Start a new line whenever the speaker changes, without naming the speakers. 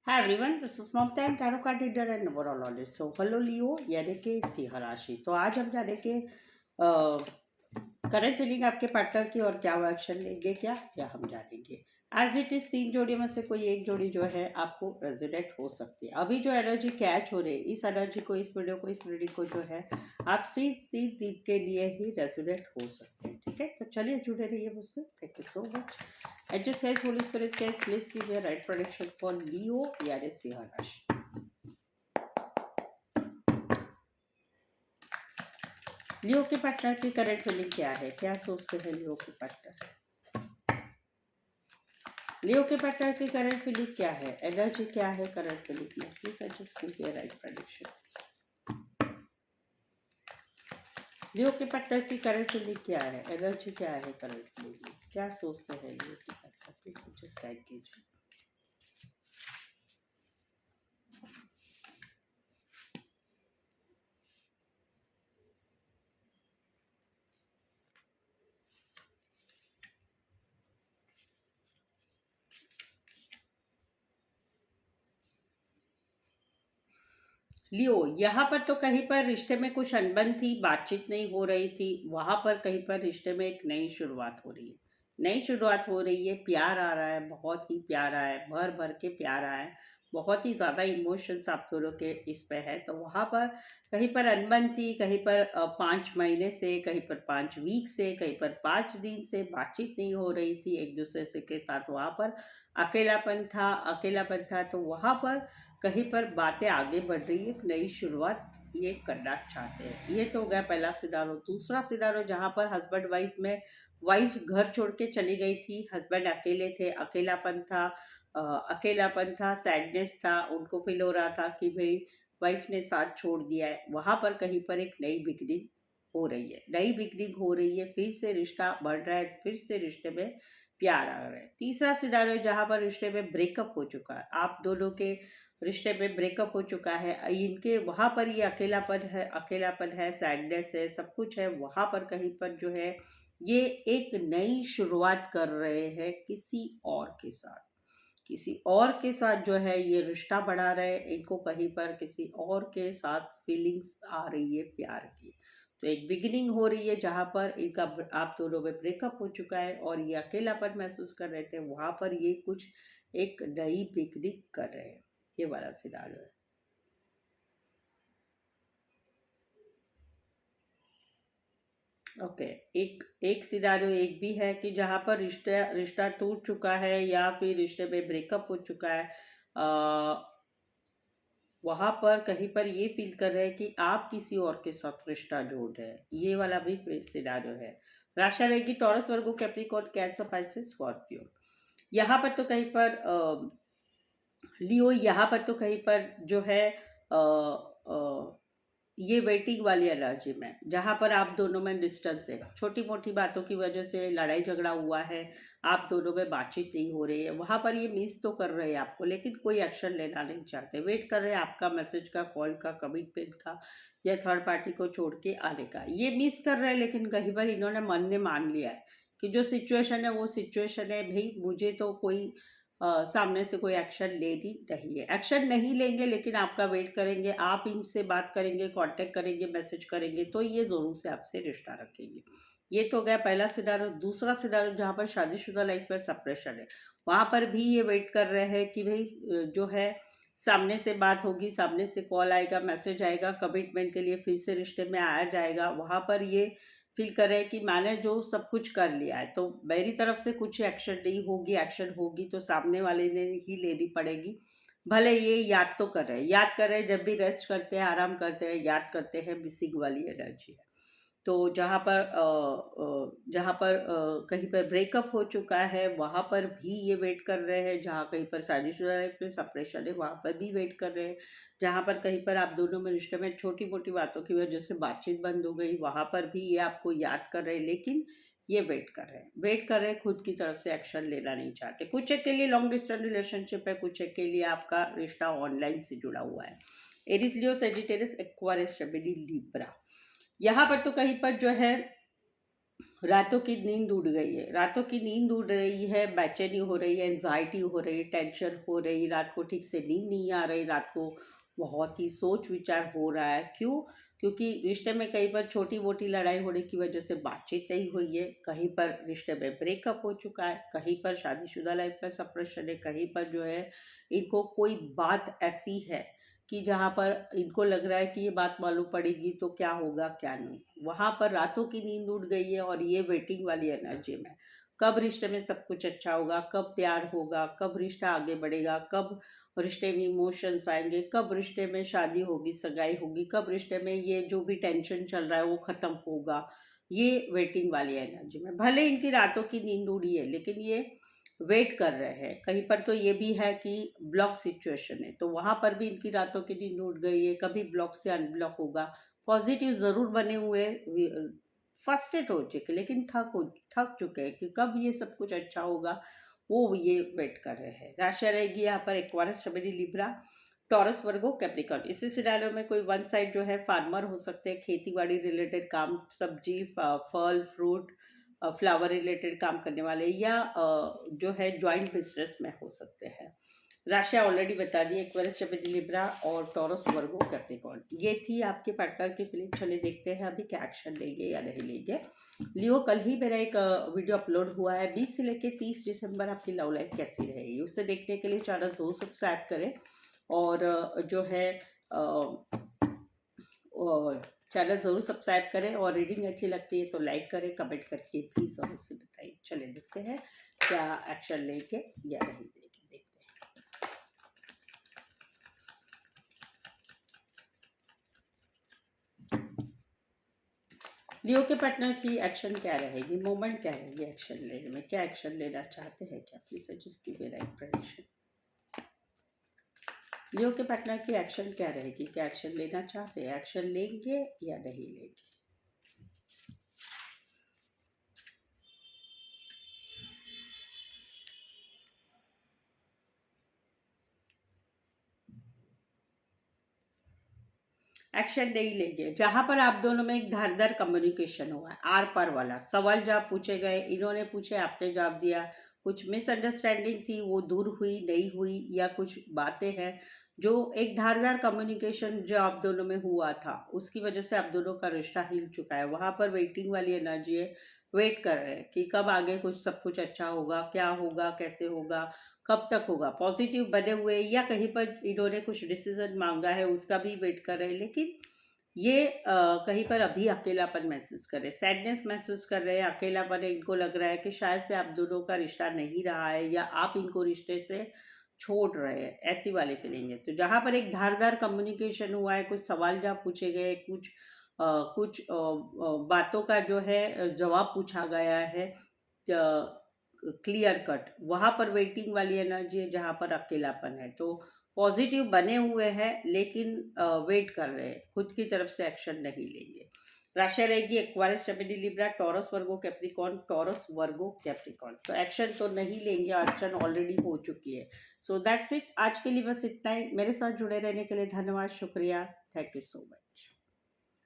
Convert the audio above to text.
Hi everyone, this is Mom Time Tarot Card Reader and Numerologist. So hello Leo, यानी कि सिंह राशि। तो आज हम जानेंगे करंट फीलिंग आपके पार्टनर की और क्या वो एक्शन लेंगे क्या या हम जानेंगे। एज इट इज तीन जोड़ियों में से कोई एक जोड़ी जो है आपको रेजिडेंट हो सकती है। अभी जो एनर्जी कैच हो रही है इस एनर्जी को, इस वीडियो को, इस रीडिंग को जो है आप सिर्फ 3 दिन के लिए ही रेजिडेंट हो सकते हैं। ठीक है, तो चलिए जुड़े रहिए मुझसे। Thank you so much. And just guys, Holy Spirit guys, please give me a right prediction for Leo यानी सिंह राशि। लियो के पार्टनर की करंट फीलिंग क्या है, क्या सोचते हैं लियो के पार्टनर। लियो के पार्टनर की करंट फीलिंग क्या है, एनर्जी क्या है करंट फीलिंग में। Please I just give me a right prediction। लियो के पार्टनर की करंट फीलिंग क्या है, एनर्जी क्या है करंट फीलिंग में, क्या सोचते हैं लियो के पार्टनर। प्लीज जस्ट गाइड कीजिए। लियो, यहाँ पर तो कहीं पर रिश्ते में कुछ अनबन थी, बातचीत नहीं हो रही थी, वहां पर कहीं पर रिश्ते में एक नई शुरुआत हो रही है। नई शुरुआत हो रही है, प्यार आ रहा है, बहुत ही प्यार आया है, भर भर के प्यार आया है, बहुत ही ज़्यादा इमोशंस आप दोनों के इस पे है। तो वहां पर कहीं पर अनबन थी, कहीं पर 5 महीने से, कहीं पर 5 वीक से, कहीं पर 5 दिन से बातचीत नहीं हो रही थी एक दूसरे से के साथ। वहां पर अकेलापन था तो वहां पर कहीं पर बातें आगे बढ़ रही है, एक नई शुरुआत ये करना चाहते हैं। ये तो हो गया पहला सिनारो। दूसरा सिनारो जहाँ पर हस्बैंड वाइफ में, वाइफ घर छोड़ के चली गई थी, हस्बैंड अकेले थे, अकेलापन था, सैडनेस था, उनको फील हो रहा था कि भाई वाइफ ने साथ छोड़ दिया है। वहां पर कहीं पर एक नई बिगनिंग हो रही है, नई बिगनिंग हो रही है, फिर से रिश्ता बढ़ रहा है, फिर से रिश्ते में प्यार आ रहा है। तीसरा सिनारियो जहाँ पर रिश्ते में ब्रेकअप हो चुका है, आप दोनों के रिश्ते में ब्रेकअप हो चुका है, इनके वहां पर ये अकेलापन है, सैडनेस है, सब कुछ है। वहां पर कहीं पर जो है ये एक नई शुरुआत कर रहे हैं किसी और के साथ जो है ये रिश्ता बढ़ा रहे हैं। इनको कहीं पर किसी और के साथ फीलिंग्स आ रही है प्यार की। तो एक बिगिनिंग हो रही है जहाँ पर इनका आप दोनों में ब्रेकअप हो चुका है और ये अकेलापन महसूस कर रहे थे, वहां पर ये कुछ एक नई बिगिनिंग कर रहे हैं। ये वाला सिनारियो है। ओके, एक एक सिनारियो एक भी है कि जहाँ पर रिश्ता रिश्ता टूट चुका है या फिर रिश्ते में ब्रेकअप हो चुका है। वहां पर कहीं पर ये फील कर रहे हैं कि आप किसी और के साथ रिश्ता जोड़ रहे हैं। ये वाला भी सिनारियो है। राशि रहेगी टॉरस, वर्गो, कैप्रिकॉर्न, कैंसर, पाइसेस, स्कॉर्पियो। यहाँ पर तो कहीं पर लियो, यहाँ पर तो कहीं पर जो है ये वेटिंग वाली एनर्जी में, जहाँ पर आप दोनों में डिस्टेंस है, छोटी मोटी बातों की वजह से लड़ाई झगड़ा हुआ है, आप दोनों में बातचीत नहीं हो रही है। वहाँ पर ये मिस तो कर रहे हैं आपको, लेकिन कोई एक्शन लेना नहीं चाहते, वेट कर रहे हैं आपका मैसेज का, कॉल का, कमिटमेंट का या थर्ड पार्टी को छोड़ के आने का। ये मिस कर रहे हैं, लेकिन कहीं पर इन्होंने मन ने मान लिया है कि जो सिचुएशन है वो सिचुएशन है भाई, मुझे तो कोई सामने से कोई एक्शन लेनी नहीं है। एक्शन नहीं लेंगे लेकिन आपका वेट करेंगे, आप इनसे बात करेंगे, कांटेक्ट करेंगे, मैसेज करेंगे, तो ये ज़रूर से आपसे रिश्ता रखेंगे। ये तो गया पहला सिनारियो। दूसरा सिनारियो जहाँ पर शादीशुदा लाइफ में सेपरेशन है, वहाँ पर भी ये वेट कर रहे हैं कि भाई जो है सामने से बात होगी, सामने से कॉल आएगा, मैसेज आएगा, कमिटमेंट के लिए फिर से रिश्ते में आया जाएगा। वहाँ पर ये फील कर रहे हैं कि मैंने जो सब कुछ कर लिया है, तो मेरी तरफ से कुछ एक्शन नहीं होगी, एक्शन होगी तो सामने वाले ने ही लेनी पड़ेगी। भले ये याद तो कर रहे हैं, याद कर रहे हैं, जब भी रेस्ट करते हैं, आराम करते हैं, याद करते हैं, मिसिंग वाली एनर्जी है। तो जहाँ पर कहीं पर ब्रेकअप हो चुका है वहाँ पर भी ये वेट कर रहे हैं, जहाँ कहीं पर शादीशुदा लाइफ में सेपरेशन है वहाँ पर भी वेट कर रहे हैं, जहाँ पर कहीं पर आप दोनों में रिश्ते में छोटी मोटी बातों की वजह से बातचीत बंद हो गई, वहाँ पर भी ये आपको याद कर रहे हैं, लेकिन ये वेट कर रहे हैं, खुद की तरफ से एक्शन लेना नहीं चाहते। कुछ एक के लिए लॉन्ग डिस्टेंस रिलेशनशिप है, कुछ एक के लिए आपका रिश्ता ऑनलाइन से जुड़ा हुआ है। एरिस, लियो, सेजिटेरियस, एक्वारियस, जेमिनी, लिब्रा। यहाँ पर तो कहीं पर जो है रातों की नींद उड़ गई है, रातों की नींद उड़ रही है, बेचैनी हो रही है, एंजाइटी हो रही, टेंशन हो रही, रात को ठीक से नींद नहीं आ रही, रात को बहुत ही सोच विचार हो रहा है। क्यों? क्योंकि रिश्ते में कई बार छोटी मोटी लड़ाई होने की वजह से बातचीत नहीं हुई है, कहीं पर रिश्ते में ब्रेकअप हो चुका है, कहीं पर शादीशुदा लाइफ में सेपरेशन है, कहीं पर जो है इनको कोई बात ऐसी है कि जहाँ पर इनको लग रहा है कि ये बात मालूम पड़ेगी तो क्या होगा क्या नहीं। वहाँ पर रातों की नींद उड़ गई है और ये वेटिंग वाली एनर्जी में कब रिश्ते में सब कुछ अच्छा होगा, कब प्यार होगा, कब रिश्ता आगे बढ़ेगा, कब रिश्ते में इमोशंस आएंगे, कब रिश्ते में शादी होगी, सगाई होगी, कब रिश्ते में ये जो भी टेंशन चल रहा है वो खत्म होगा। ये वेटिंग वाली एनर्जी में भले इनकी रातों की नींद उड़ी है लेकिन ये वेट कर रहे हैं। कहीं पर तो ये भी है कि ब्लॉक सिचुएशन है तो वहां पर भी इनकी रातों की नींद उड़ गई है, कभी ब्लॉक से अनब्लॉक होगा। पॉजिटिव जरूर बने हुए, फर्स्टेड हो चुके लेकिन थक चुके हैं कि कब ये सब कुछ अच्छा होगा, वो ये वेट कर रहे हैं। राशि रहेगी यहाँ पर एक्वारियस, शबरी, लिब्रा, टॉरस, वर्गो, कैप्रिकॉर्न। इसी सिनेरियो में कोई वन साइड जो है फार्मर हो सकते हैं, खेती बाड़ी रिलेटेड काम, सब्जी, फल, फ्रूट, फ्लावर रिलेटेड काम करने वाले, या जो है ज्वाइंट बिजनेस में हो सकते हैं। राशियाँ ऑलरेडी बता दी, एक्वेरियस, जेमिनी, लिब्रा और टॉरस, वर्गो, कैप्रिकॉर्न। ये थी आपके पार्टनर की फीलिंग। चलिए देखते हैं अभी क्या एक्शन लेंगे या नहीं लेंगे। लियो, कल ही मेरा एक वीडियो अपलोड हुआ है, 20 से लेकर 30 दिसंबर आपकी लव लाइफ कैसी रहेगी, उसे देखने के लिए चैनल जरूर सब्सक्राइब करें। और जो है चैनल ज़रूर सब्सक्राइब करें और रीडिंग अच्छी लगती है तो लाइक करें, कमेंट करके प्लीज़ और उसे बताइए। चलिए देखते हैं क्या एक्शन लेके या नहीं लेके, देखते हैं। लियो के पार्टनर की एक्शन क्या रहेगी, मोमेंट क्या रहेगी एक्शन लेने में, क्या एक्शन लेना चाहते हैं, क्या प्लीज सजेस्ट कीजिए राइट प्रेडिक्शन। लियो के पार्टनर की एक्शन क्या रहेगी, क्या एक्शन लेना चाहते हैं, एक्शन लेंगे या नहीं लेंगे। एक्शन नहीं लेंगे। जहां पर आप दोनों में एक धारदार कम्युनिकेशन हुआ है, आर पार वाला सवाल जवाब पूछे गए, इन्होंने पूछे आपने जवाब दिया, कुछ मिसअंडरस्टैंडिंग थी वो दूर हुई नहीं हुई, या कुछ बातें हैं जो एक धारदार कम्युनिकेशन जो आप दोनों में हुआ था उसकी वजह से आप दोनों का रिश्ता हिल चुका है। वहां पर वेटिंग वाली एनर्जी है, वेट कर रहे हैं कि कब आगे कुछ सब कुछ अच्छा होगा, क्या होगा, कैसे होगा, कब तक होगा। पॉजिटिव बने हुए या कहीं पर इन्होंने कुछ डिसीजन मांगा है उसका भी वेट कर रहे हैं, लेकिन ये कहीं पर अभी अकेलापन महसूस कर रहे हैं, सैडनेस महसूस कर रहे हैं, अकेलापन है। इनको लग रहा है कि शायद से आप दोनों का रिश्ता नहीं रहा है या आप इनको रिश्ते से छोड़ रहे हैं, ऐसी वाली फीलिंग है। तो जहाँ पर एक धारदार कम्युनिकेशन हुआ है, कुछ सवाल जवाब पूछे गए, कुछ बातों का जो है जवाब पूछा गया है, क्लियर कट, वहां पर वेटिंग वाली एनर्जी है जहां पर अकेलापन है। तो पॉजिटिव बने हुए हैं लेकिन वेट कर रहे हैं, खुद की तरफ से एक्शन नहीं लेंगे। राशि रहेगी एक्वारियस, जेमिनी, लिब्रा, टॉरस, वर्गो, कैप्रिकॉर्न, टॉरस, वर्गो, कैप्रिकॉर्न। तो एक्शन तो नहीं लेंगे, एक्शन ऑलरेडी हो चुकी है। सो दैट्स इट, आज के लिए बस इतना ही। मेरे साथ जुड़े रहने के लिए धन्यवाद, शुक्रिया, थैंक यू सो मच।